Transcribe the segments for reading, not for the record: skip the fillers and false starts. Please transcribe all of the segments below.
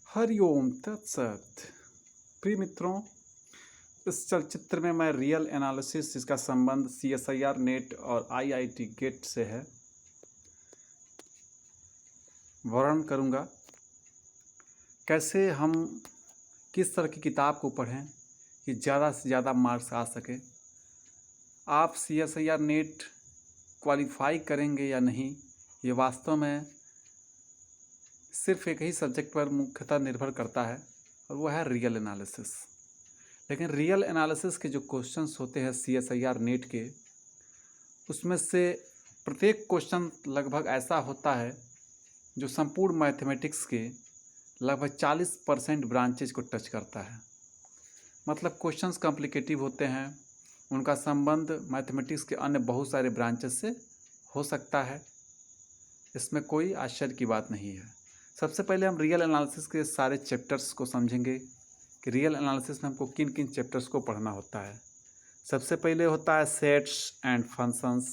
हरिओम तत्सत। प्रिय मित्रों, इस चलचित्र में मैं रियल एनालिसिस जिसका संबंध CSIR नेट और IIT गेट से है वर्णन करूंगा। कैसे हम किस तरह की किताब को पढ़ें कि ज़्यादा से ज़्यादा मार्क्स आ सके। आप CSIR नेट क्वालिफाई करेंगे या नहीं, ये वास्तव में सिर्फ एक ही सब्जेक्ट पर मुख्यतः निर्भर करता है और वो है रियल एनालिसिस। लेकिन रियल एनालिसिस के जो क्वेश्चंस होते हैं CSIR नेट के, उसमें से प्रत्येक क्वेश्चन लगभग ऐसा होता है जो संपूर्ण मैथमेटिक्स के लगभग 40% ब्रांचेज को टच करता है। मतलब क्वेश्चंस कॉम्प्लिकेटिव होते हैं, उनका संबंध मैथमेटिक्स के अन्य बहुत सारे ब्रांचेस से हो सकता है। इसमें कोई आश्चर्य की बात नहीं है। सबसे पहले हम रियल एनालिसिस के सारे चैप्टर्स को समझेंगे कि रियल एनालिसिस में हमको किन किन चैप्टर्स को पढ़ना होता है। सबसे पहले होता है सेट्स एंड फंक्शंस,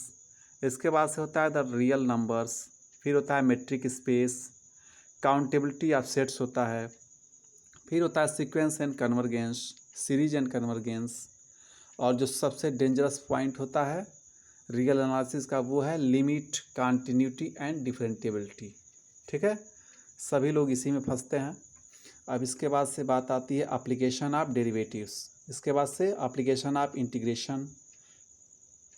इसके बाद से होता है द रियल नंबर्स, फिर होता है metric space, countability of sets होता है, फिर होता है sequence and convergence, series and convergence, और जो सबसे डेंजरस पॉइंट होता है रियल एनालिसिस का वो है लिमिट, कॉन्टिन्यूटी एंड डिफरेंटिएबिलिटी। ठीक है, सभी लोग इसी में फंसते हैं। अब इसके बाद से बात आती है एप्लीकेशन ऑफ डेरिवेटिव्स, इसके बाद से एप्लीकेशन ऑफ इंटीग्रेशन,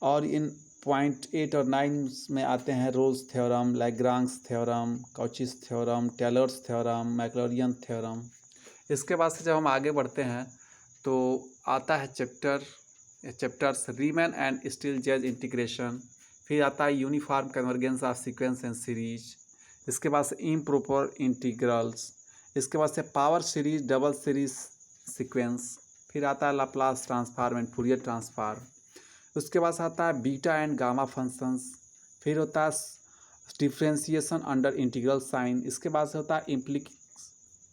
और इन पॉइंट 8 और 9 में आते हैं Rolle's theorem, Lagrange theorem, Cauchy's theorem, Taylor's theorem, Maclaurin theorem. इसके बाद से जब हम आगे बढ़ते हैं तो आता है चैप्टर्स रीमैन एंड स्टीलजेज इंटीग्रेशन, फिर आता है uniform convergence of sequence and series, इसके बाद से इम्प्रॉपर इंटीग्रल्स, इसके बाद से power series, double series sequence, फिर आता है Laplace transform and Fourier transform, उसके बाद आता है बीटा एंड गामा फंक्शंस, फिर होता है डिफ्रेंशिएशन अंडर इंटीग्रल साइन, इसके बाद से होता है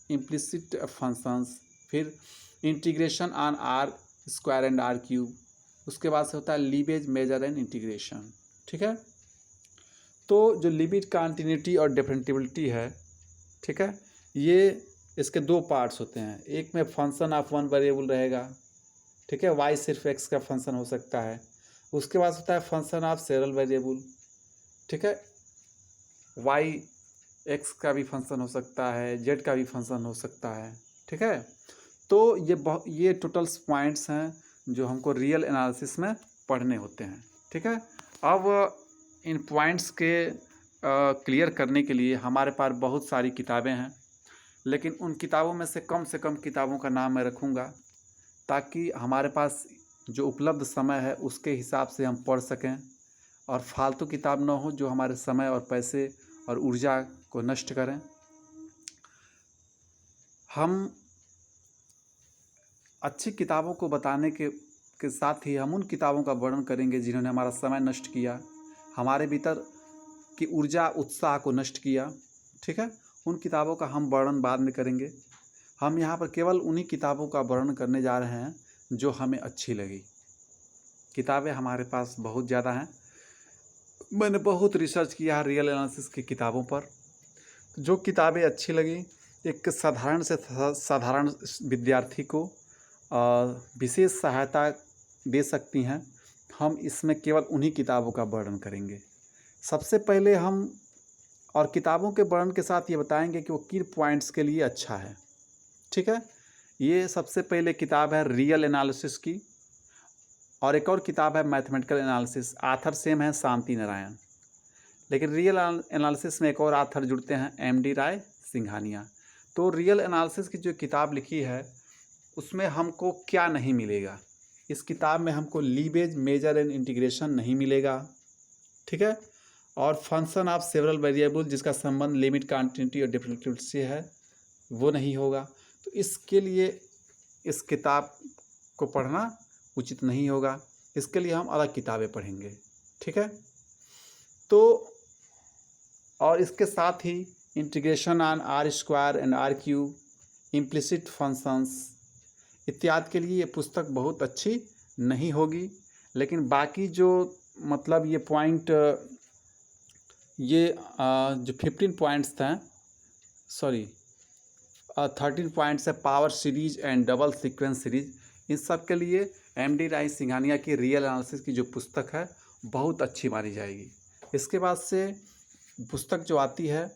इम्प्लिसिट फंक्शंस, फिर integration on R square and R cube, उसके बाद से होता है लीवेज, मेजर एंड इंटीग्रेशन। ठीक है, तो जो लिमिट, कॉन्टिन्यूटी और डिफरेंटिबिलिटी है, ठीक है, ये इसके दो पार्ट्स होते हैं। एक में फंक्शन ऑफ वन वेरिएबल रहेगा, ठीक है, वाई सिर्फ एक्स का फंक्शन हो सकता है। उसके बाद होता है फंक्शन ऑफ सेवरल वेरिएबल, ठीक है, वाई एक्स का भी फंक्शन हो सकता है, जेड का भी फंक्शन हो सकता है। ठीक है, तो ये टोटल्स पॉइंट्स हैं जो हमको रियल एनालिसिस में पढ़ने होते हैं। ठीक है, अब इन पॉइंट्स के क्लियर करने के लिए हमारे पास बहुत सारी किताबें हैं, लेकिन उन किताबों में से कम किताबों का नाम मैं रखूँगा ताकि हमारे पास जो उपलब्ध समय है उसके हिसाब से हम पढ़ सकें और फालतू किताब न हो जो हमारे समय और पैसे और ऊर्जा को नष्ट करें। हम अच्छी किताबों को बताने के साथ ही हम उन किताबों का वर्णन करेंगे जिन्होंने हमारा समय नष्ट किया, हमारे भीतर की ऊर्जा उत्साह को नष्ट किया। ठीक है, उन किताबों का हम वर्णन बाद में करेंगे। हम यहाँ पर केवल उन्हीं किताबों का वर्णन करने जा रहे हैं जो हमें अच्छी लगी। किताबें हमारे पास बहुत ज़्यादा हैं, मैंने बहुत रिसर्च किया है रियल एनालिसिस की किताबों पर। जो किताबें अच्छी लगी, एक साधारण से साधारण विद्यार्थी को विशेष सहायता दे सकती हैं, हम इसमें केवल उन्हीं किताबों का वर्णन करेंगे। सबसे पहले हम और किताबों के वर्णन के साथ ये बताएंगे कि वो किन पॉइंट्स के लिए अच्छा है। ठीक है, ये सबसे पहले किताब है रियल एनालिसिस की, और एक और किताब है मैथमेटिकल एनालिसिस, आथर सेम है शांति नारायण, लेकिन रियल एनालिसिस में एक और आथर जुड़ते हैं MD राय सिंघानिया। तो रियल एनालिसिस की जो किताब लिखी है उसमें हमको क्या नहीं मिलेगा, इस किताब में हमको लीवेज, मेजर एंड इंटीग्रेशन नहीं मिलेगा। ठीक है, और फंक्शन ऑफ सेवरल वेरिएबल जिसका संबंध लिमिट, कॉन्टिन्यूटी और डिफरेंटिबिलिटी से है वो नहीं होगा। तो इसके लिए इस किताब को पढ़ना उचित नहीं होगा, इसके लिए हम अलग किताबें पढ़ेंगे। ठीक है, तो और इसके साथ ही integration on R square and R cube, implicit functions इत्यादि के लिए ये पुस्तक बहुत अच्छी नहीं होगी। लेकिन बाकी जो मतलब ये पॉइंट, ये जो 15 पॉइंट्स थे, सॉरी 13 पॉइंट्स है, power series and double sequence series. इन सब के लिए MD राय सिंघानिया की रियल एनालिसिस की जो पुस्तक है बहुत अच्छी मानी जाएगी। इसके बाद से पुस्तक जो आती है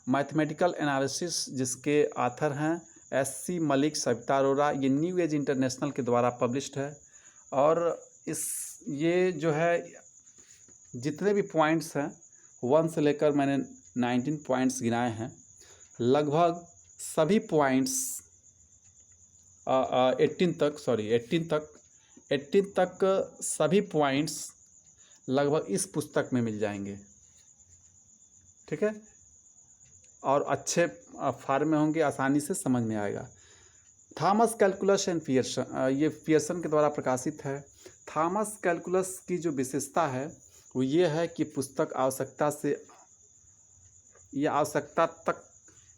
मैथमेटिकल एनालिसिस, जिसके आथर हैं SC मलिक, सविता अरोरा। ये न्यू एज इंटरनेशनल के द्वारा पब्लिश्ड है। और ये जो है जितने भी पॉइंट्स हैं 1 से लेकर मैंने 19 पॉइंट्स गिनाए हैं, लगभग सभी पॉइंट्स 18 तक सभी पॉइंट्स लगभग इस पुस्तक में मिल जाएंगे। ठीक है, और अच्छे फॉर्म में होंगे, आसानी से समझ में आएगा। थॉमस कैलकुलस एंड पियर्सन, ये पियर्सन के द्वारा प्रकाशित है। थॉमस कैलकुलस की जो विशेषता है वो ये है कि पुस्तक आवश्यकता तक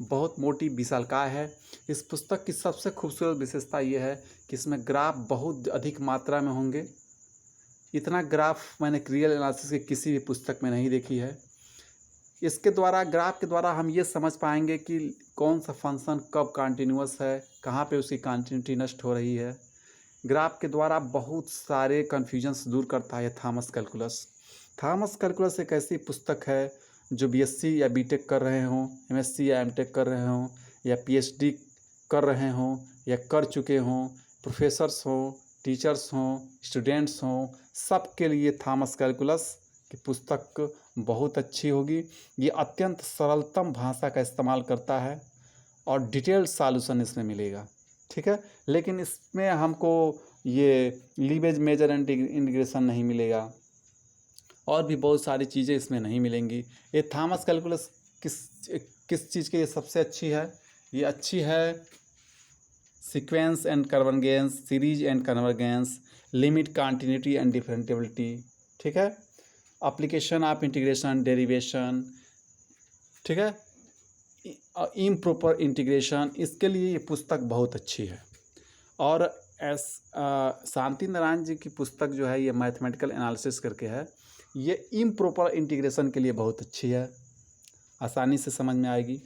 बहुत मोटी विशालकाय है। इस पुस्तक की सबसे खूबसूरत विशेषता ये है कि इसमें ग्राफ बहुत अधिक मात्रा में होंगे। इतना ग्राफ मैंने रियल एनालिसिस की किसी भी पुस्तक में नहीं देखी है। इसके द्वारा, ग्राफ के द्वारा हम ये समझ पाएंगे कि कौन सा फंक्शन कब कंटिन्यूअस है, कहाँ पे उसकी कंटिन्यूटी नष्ट हो रही है। ग्राफ के द्वारा बहुत सारे कन्फ्यूजन्स दूर करता है थॉमस कैलकुलस। थॉमस कैलकुलस एक ऐसी पुस्तक है जो BSc या BTech कर रहे हों, MSc या MTech कर रहे हों, या PhD कर रहे हों या कर चुके हों, प्रोफेसर्स हों, टीचर्स हों, स्टूडेंट्स हों, सब के लिए थॉमस कैलकुलस की पुस्तक बहुत अच्छी होगी। ये अत्यंत सरलतम भाषा का इस्तेमाल करता है और डिटेल्ड सॉल्यूशन इसमें मिलेगा। ठीक है, लेकिन इसमें हमको ये लीवेज मेजर एंड इंटीग्रेशन नहीं मिलेगा, और भी बहुत सारी चीज़ें इसमें नहीं मिलेंगी। ये थॉमस कैलकुलस किस चीज़ के लिए सबसे अच्छी है? ये अच्छी है sequence and convergence, series and convergence, limit, continuity and differentiability. ठीक है, एप्लीकेशन ऑफ इंटीग्रेशन, डेरिवेशन। ठीक है, इम्प्रॉपर इंटीग्रेशन, इसके लिए ये पुस्तक बहुत अच्छी है। और शांति नारायण जी की पुस्तक जो है ये मैथमेटिकल एनालिसिस करके है, ये इम्प्रॉपर इंटीग्रेशन के लिए बहुत अच्छी है, आसानी से समझ में आएगी।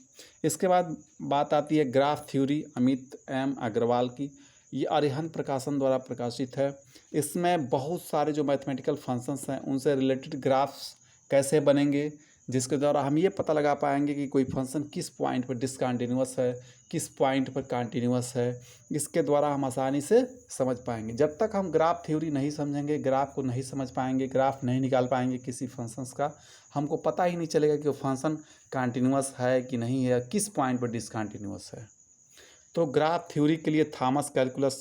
इसके बाद बात आती है graph theory, Amit M Agarwal की। ये अरिहंत प्रकाशन द्वारा प्रकाशित है। इसमें बहुत सारे जो मैथमेटिकल फंक्शंस हैं उनसे रिलेटेड ग्राफ्स कैसे बनेंगे, जिसके द्वारा हम ये पता लगा पाएंगे कि कोई फंक्शन किस पॉइंट पर डिसकंटिन्यूअस है, किस पॉइंट पर कंटिन्यूअस है। इसके द्वारा हम आसानी से समझ पाएंगे। जब तक हम ग्राफ थ्योरी नहीं समझेंगे, ग्राफ को नहीं समझ पाएंगे, ग्राफ नहीं निकाल पाएंगे किसी फंक्शंस का, हमको पता ही नहीं चलेगा कि वो फंक्शन कंटिन्यूअस है कि नहीं है, किस पॉइंट पर डिसकंटिन्यूअस है। तो ग्राफ थ्योरी के लिए थॉमस कैलकुलस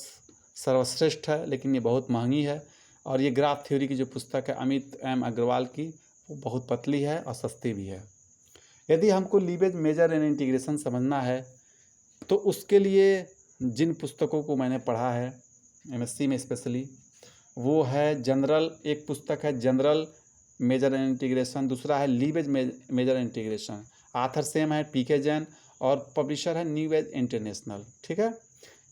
सर्वश्रेष्ठ है, लेकिन ये बहुत महंगी है। और ये ग्राफ थ्योरी की जो पुस्तक है अमित M अग्रवाल की, वो बहुत पतली है और सस्ती भी है। यदि हमको लीवेज मेजर एंड इंटीग्रेशन समझना है तो उसके लिए जिन पुस्तकों को मैंने पढ़ा है MSc में स्पेशली, वो है जनरल, एक पुस्तक है जनरल मेजर एंड इंटीग्रेशन, दूसरा है Lebesgue measure and integration. Author same है PK जैन और पब्लिशर है न्यू एज इंटरनेशनल। ठीक है,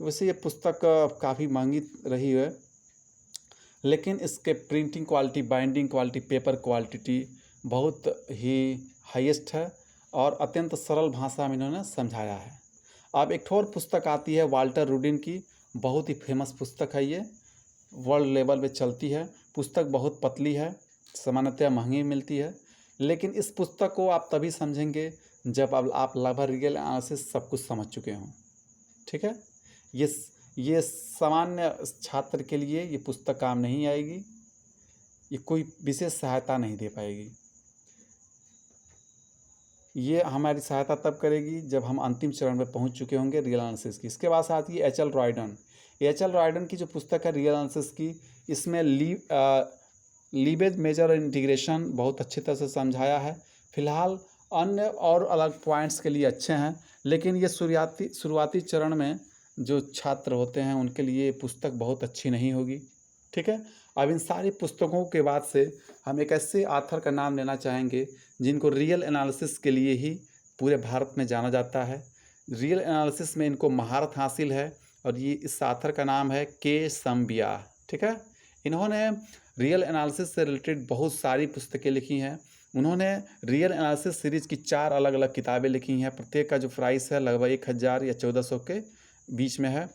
वैसे ये पुस्तक काफ़ी महंगी रही है, लेकिन इसके printing quality, binding quality, paper quality बहुत ही हाईएस्ट है और अत्यंत सरल भाषा में इन्होंने समझाया है। अब एक और पुस्तक आती है वाल्टर रूडिन की, बहुत ही फेमस पुस्तक है, ये वर्ल्ड लेवल पे चलती है। पुस्तक बहुत पतली है, सामान्यतः महंगी मिलती है, लेकिन इस पुस्तक को आप तभी समझेंगे जब आप लगभग रियल एनालिसिस सब कुछ समझ चुके हों। ठीक है, ये सामान्य छात्र के लिए ये पुस्तक काम नहीं आएगी, ये कोई विशेष सहायता नहीं दे पाएगी। ये हमारी सहायता तब करेगी जब हम अंतिम चरण में पहुंच चुके होंगे रियल एनालिसिस की। इसके बाद आती है HL रॉयडन। HL रॉयडन की जो पुस्तक है रियल एनालिसिस की, इसमें लीवेज मेजर और इंटीग्रेशन बहुत अच्छी तरह से समझाया है। फिलहाल अन्य और अलग पॉइंट्स के लिए अच्छे हैं, लेकिन ये शुरुआती चरण में जो छात्र होते हैं उनके लिए ये पुस्तक बहुत अच्छी नहीं होगी। ठीक है, अब इन सारी पुस्तकों के बाद से हम एक ऐसे ऑथर का नाम लेना चाहेंगे जिनको रियल एनालिसिस के लिए ही पूरे भारत में जाना जाता है। रियल एनालिसिस में इनको महारत हासिल है और ये इस ऑथर का नाम है K समबिया। ठीक है, इन्होंने रियल एनालिसिस से रिलेटेड बहुत सारी पुस्तकें लिखी हैं उन्होंने रियल एनालिसिस सीरीज की 4 अलग अलग किताबें लिखी हैं। प्रत्येक का जो प्राइस है लगभग 1000 या 1400 के बीच में है।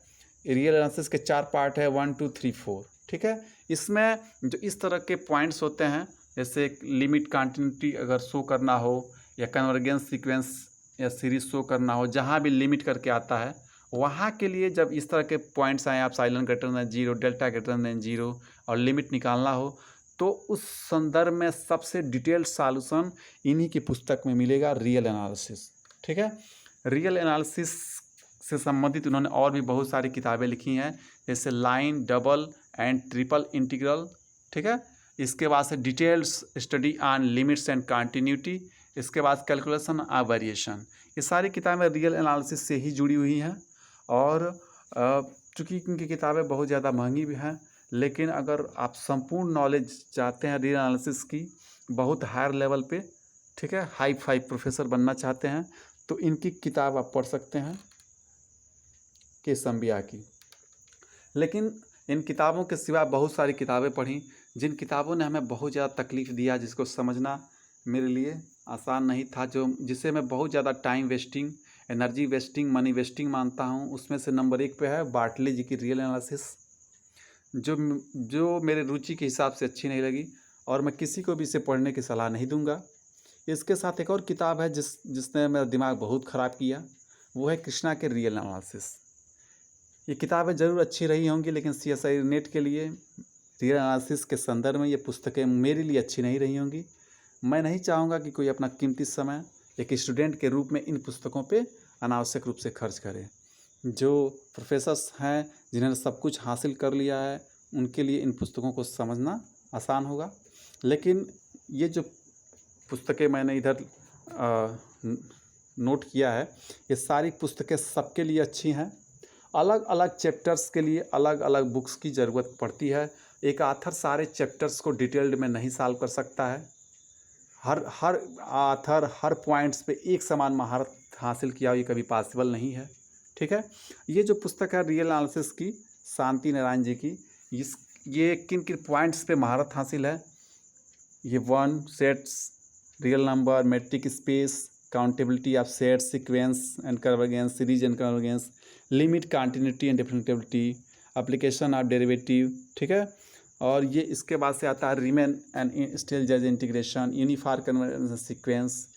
रियल एनालिसिस के 4 पार्ट है, 1 2 3 4, ठीक है। इसमें जो इस तरह के पॉइंट्स होते हैं, जैसे लिमिट कंटिन्यूटी अगर शो करना हो, या कन्वर्जेंस सीक्वेंस या सीरीज शो करना हो, जहाँ भी लिमिट करके आता है वहाँ के लिए जब इस तरह के पॉइंट्स आए, आप silent greater than 0, delta greater than 0 और लिमिट निकालना हो, तो उस संदर्भ में सबसे डिटेल्ड सॉल्यूशन इन्हीं की पुस्तक में मिलेगा, रियल एनालिसिस, ठीक है। रियल एनालिसिस से संबंधित उन्होंने और भी बहुत सारी किताबें लिखी हैं, जैसे line, double and triple integral, ठीक है। इसके बाद से details study on limits and continuity, इसके बाद कैलकुलेशन ऑफ वेरिएशन। ये सारी किताबें रियल एनालिसिस से ही जुड़ी हुई हैं। और चूँकि इनकी किताबें बहुत ज़्यादा महंगी भी हैं, लेकिन अगर आप संपूर्ण नॉलेज चाहते हैं रियल एनालिसिस की बहुत हायर लेवल पे, ठीक है, हाई फाई प्रोफेसर बनना चाहते हैं, तो इनकी किताब आप पढ़ सकते हैं, के संबिया की। लेकिन इन किताबों के सिवा बहुत सारी किताबें पढ़ी, जिन किताबों ने हमें बहुत ज़्यादा तकलीफ़ दिया, जिसको समझना मेरे लिए आसान नहीं था, जिसे मैं बहुत ज़्यादा time wasting, energy wasting, money wasting मानता हूँ। उसमें से नंबर 1 पे है बार्टले जी की रियल एनालिसिस, जो मेरे रुचि के हिसाब से अच्छी नहीं लगी, और मैं किसी को भी इसे पढ़ने की सलाह नहीं दूंगा। इसके साथ एक और किताब है जिसने मेरा दिमाग बहुत ख़राब किया, वो है कृष्णा के रियल एनालिसिस। ये किताबें ज़रूर अच्छी रही होंगी, लेकिन CSI नेट के लिए रियल एनालिसिस के संदर्भ में ये पुस्तकें मेरे लिए अच्छी नहीं रही होंगी। मैं नहीं चाहूँगा कि कोई अपना कीमती समय एक स्टूडेंट के रूप में इन पुस्तकों पे अनावश्यक रूप से खर्च करे। जो प्रोफेसर्स हैं, जिन्होंने सब कुछ हासिल कर लिया है, उनके लिए इन पुस्तकों को समझना आसान होगा। लेकिन ये जो पुस्तकें मैंने इधर नोट किया है, ये सारी पुस्तकें सबके लिए अच्छी हैं। अलग अलग चैप्टर्स के लिए अलग अलग बुक्स की ज़रूरत पड़ती है। एक आथर सारे चैप्टर्स को डिटेल्ड में नहीं सॉल्व कर सकता है। हर आथर हर पॉइंट्स पे एक समान महारत हासिल किया, ये कभी पॉसिबल नहीं है, ठीक है। ये जो पुस्तक है रियल एनालिसिस की, शांति नारायण जी की, ये किन किन पॉइंट्स पे महारत हासिल है, ये 1 sets, real number, metric space, countability of set, sequence and convergence, series and convergence, limit, continuity and differentiability, application of derivative, ठीक है। और ये इसके बाद से आता है Riemann and Stieltjes integration, uniform convergence sequence.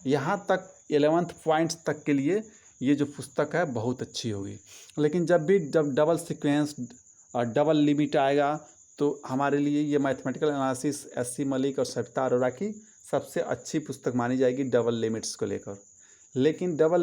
यहाँ तक 11th पॉइंट्स तक के लिए ये जो पुस्तक है बहुत अच्छी होगी। लेकिन जब डबल सीक्वेंस और डबल लिमिट आएगा, तो हमारे लिए ये मैथमेटिकल एनालिसिस SC मलिक और सविता अरोड़ा की सबसे अच्छी पुस्तक मानी जाएगी डबल लिमिट्स को लेकर। लेकिन डबल